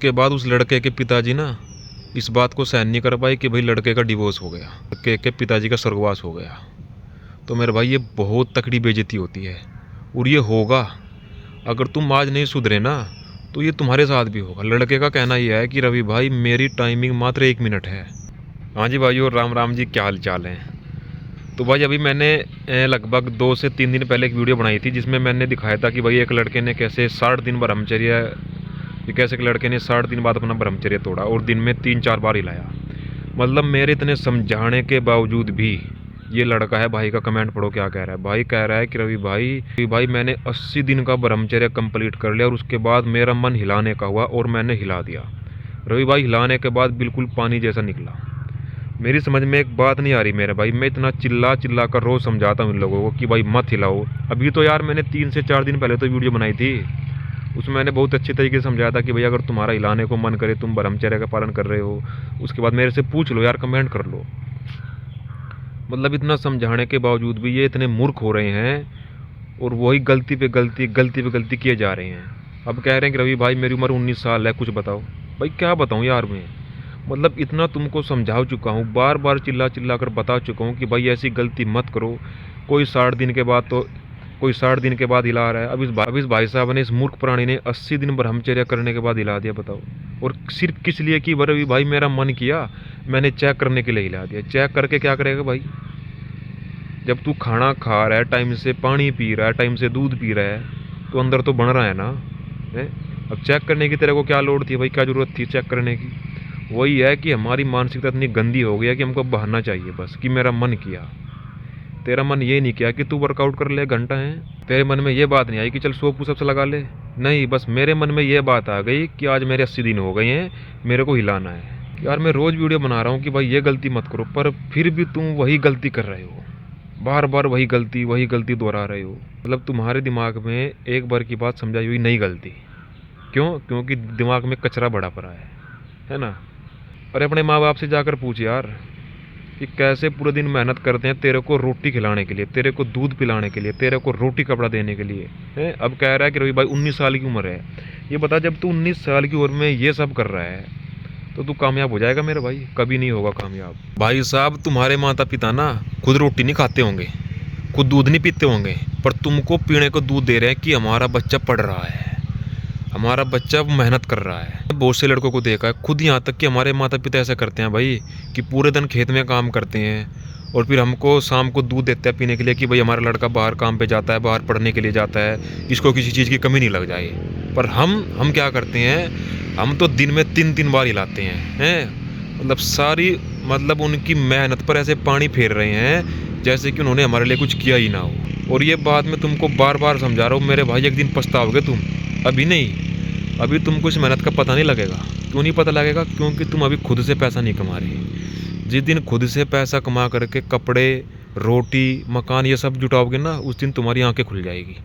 के बाद उस लड़के के पिताजी ना इस बात को सहन नहीं कर पाए कि भाई लड़के का डिवोर्स हो गया, लड़के के पिताजी का स्वर्गवास हो गया। तो मेरे भाई ये बहुत तकड़ी बेइज्जती होती है और ये होगा, अगर तुम आज नहीं सुधरे ना तो ये तुम्हारे साथ भी होगा। लड़के का कहना यह है कि रवि भाई मेरी टाइमिंग मात्र 1 मिनट है। हाँ जी भाई, और राम राम जी, क्या हाल चाल है। तो भाई अभी मैंने लगभग 2 से 3 दिन पहले एक वीडियो बनाई थी जिसमें मैंने दिखाया था कि भाई एक लड़के ने कैसे 60 दिन ब्रह्मचर्य, कैसे एक लड़के ने 60 दिन बाद अपना ब्रह्मचर्य तोड़ा और दिन में 3-4 बार हिलाया। मतलब मेरे इतने समझाने के बावजूद भी ये लड़का है, भाई का कमेंट पढ़ो क्या कह रहा है। भाई कह रहा है कि रवि भाई मैंने 80 दिन का ब्रह्मचर्य कंप्लीट कर लिया और उसके बाद मेरा मन हिलाने का हुआ और मैंने हिला दिया। रवि भाई हिलाने के बाद बिल्कुल पानी जैसा निकला। मेरी समझ में एक बात नहीं आ रही मेरे भाई। मैं इतना चिल्ला चिल्ला कर रोज़ समझाता हूँ इन लोगों को कि भाई मत हिलाओ। अभी तो यार मैंने 3 से 4 दिन पहले तो वीडियो बनाई थी, उसमें मैंने बहुत अच्छी तरीके से समझाया था कि भाई अगर तुम्हारा हिलाने को मन करे, तुम ब्रह्मचर्य का पालन कर रहे हो, उसके बाद मेरे से पूछ लो यार, कमेंट कर लो। मतलब इतना समझाने के बावजूद भी ये इतने मूर्ख हो रहे हैं और वही गलती पे गलती किए जा रहे हैं। अब कह रहे हैं कि रवि भाई मेरी उम्र 19 साल है, कुछ बताओ। भाई क्या बताऊँ यार मैं, मतलब इतना तुमको समझा चुका हूँ, बार बार चिल्ला चिल्ला कर बता चुका हूँ कि भाई ऐसी गलती मत करो। कोई 60 दिन के बाद हिला रहा है। अब इस भाई साहब ने, इस मूर्ख प्राणी ने 80 दिन ब्रह्मचर्य करने के बाद हिला दिया, बताओ। और सिर्फ किस लिए कि रवि भाई मेरा मन किया, मैंने चेक करने के लिए हिला दिया। चेक करके क्या करेगा भाई, जब तू खाना खा रहा है, टाइम से पानी पी रहा है, टाइम से दूध पी रहा है, तो अंदर तो बन रहा है ना है? अब चेक करने की तेरे को क्या लोड़ थी भाई, क्या ज़रूरत थी चेक करने की। वही है कि हमारी मानसिकता इतनी गंदी हो गई है कि हमको बहाना चाहिए बस कि मेरा मन किया। तेरा मन ये नहीं किया कि तू वर्कआउट कर ले, घंटा है। तेरे मन में ये बात नहीं आई कि चल 100 पुशअप्स लगा ले। नहीं, बस मेरे मन में ये बात आ गई कि आज मेरे 80 दिन हो गए हैं, मेरे को हिलाना है। यार मैं रोज़ वीडियो बना रहा हूँ कि भाई ये गलती मत करो, पर फिर भी तुम वही गलती कर रहे हो, बार बार वही गलती दोहरा रहे हो। मतलब तुम्हारे दिमाग में एक बार की बात समझाई हुई नहीं गलती। क्यों? क्योंकि दिमाग में कचरा बड़ा पड़ा है ना। अरे अपने माँ बाप से जाकर पूछ यार कि कैसे पूरे दिन मेहनत करते हैं तेरे को रोटी खिलाने के लिए, तेरे को दूध पिलाने के लिए, तेरे को रोटी कपड़ा देने के लिए है। अब कह रहा है कि रवि भाई 19 साल की उम्र है। ये बता, जब तू 19 साल की उम्र में ये सब कर रहा है तो तू कामयाब हो जाएगा मेरे भाई? कभी नहीं होगा कामयाब। भाई साहब तुम्हारे माता पिता ना खुद रोटी नहीं खाते होंगे, खुद दूध नहीं पीते होंगे, पर तुमको पीने को दूध दे रहे हैं कि हमारा बच्चा पढ़ रहा है, हमारा बच्चा मेहनत कर रहा है। बहुत से लड़कों को देखा है, खुद यहाँ तक कि हमारे माता पिता ऐसा करते हैं भाई कि पूरे दिन खेत में काम करते हैं और फिर हमको शाम को दूध देते हैं पीने के लिए कि भाई हमारा लड़का बाहर काम पे जाता है, बाहर पढ़ने के लिए जाता है, इसको किसी चीज़ की कमी नहीं लग जाए। पर हम क्या करते हैं, हम तो दिन में 3-3 बार हिलाते हैं। मतलब सारी, मतलब उनकी मेहनत पर ऐसे पानी फेर रहे हैं जैसे कि उन्होंने हमारे लिए कुछ किया ही ना हो। और ये बात मैं तुमको बार बार समझा रहा हूँ मेरे भाई, एक दिन पछताओगे तुम। अभी नहीं, अभी तुमको इस मेहनत का पता नहीं लगेगा। क्यों नहीं पता लगेगा? क्योंकि तुम अभी खुद से पैसा नहीं कमा रहे। जिस दिन खुद से पैसा कमा करके कपड़े, रोटी, मकान ये सब जुटाओगे ना, उस दिन तुम्हारी आंखें खुल जाएगी।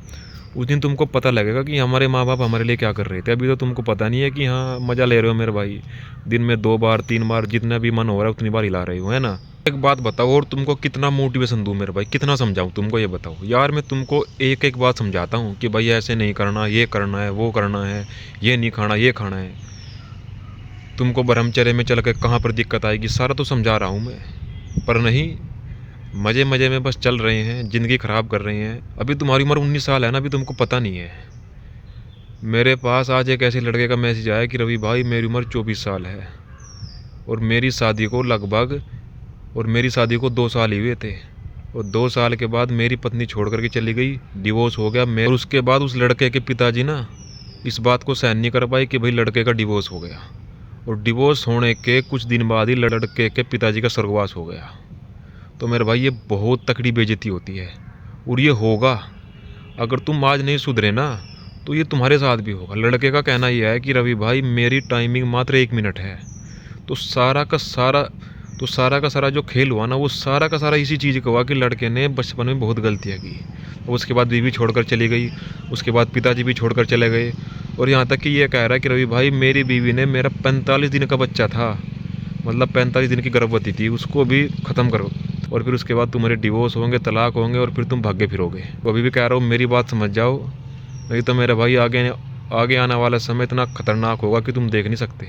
उस दिन तुमको पता लगेगा कि हमारे माँ बाप हमारे लिए क्या कर रहे थे। अभी तो तुमको पता नहीं है कि हाँ मज़ा ले रहे हो मेरे भाई, दिन में 2 बार 3 बार जितना भी मन हो रहा है उतनी बार हिला रहे हो, है ना। एक बात बताओ, और तुमको कितना मोटिवेशन दूं मेरे भाई, कितना समझाऊं तुमको, ये बताओ यार। मैं तुमको एक एक बात समझाता हूँ कि भाई ऐसे नहीं करना, ये करना है, वो करना है, ये नहीं खाना, ये खाना है। तुमको ब्रह्मचर्य में चल के कहाँ पर दिक्कत आएगी, सारा तो समझा रहा हूँ मैं, पर नहीं, मज़े मज़े में बस चल रहे हैं, ज़िंदगी ख़राब कर रहे हैं। अभी तुम्हारी उम्र 19 साल है ना, अभी तुमको पता नहीं है। मेरे पास आज एक ऐसे लड़के का मैसेज आया कि रवि भाई मेरी उम्र 24 साल है और मेरी शादी को 2 साल ही हुए थे, और 2 साल के बाद मेरी पत्नी छोड़ करके चली गई, डिवोर्स हो गया। और उसके बाद उस लड़के के पिताजी ना इस बात को सहन नहीं कर पाए कि भाई लड़के का डिवोर्स हो गया, और डिवोर्स होने के कुछ दिन बाद ही लड़के के पिताजी का स्वर्गवास हो गया। तो मेरे भाई ये बहुत तकड़ी बेइज्जती होती है और ये होगा, अगर तुम आज नहीं सुधरे ना तो ये तुम्हारे साथ भी होगा। लड़के का कहना यह है कि रवि भाई मेरी टाइमिंग मात्र 1 मिनट है। तो सारा का सारा जो खेल हुआ ना, वो सारा का सारा इसी चीज़ का हुआ कि लड़के ने बचपन में बहुत गलतियाँ की। उसके बाद बीवी छोड़कर चली गई, उसके बाद पिताजी भी छोड़कर चले गए, और यहाँ तक कि ये कह रहा है कि रवि भाई मेरी बीवी ने, मेरा 45 दिन का बच्चा था, मतलब 45 दिन की गर्भवती थी, उसको भी ख़त्म करो, और फिर उसके बाद तुम्हारे डिवोर्स होंगे, तलाक होंगे, और फिर तुम भागे फिरोगे। वो अभी भी कह रहा हूँ मेरी बात समझ जाओ, नहीं तो मेरे भाई आगे आगे आने वाला समय इतना खतरनाक होगा कि तुम देख नहीं सकते।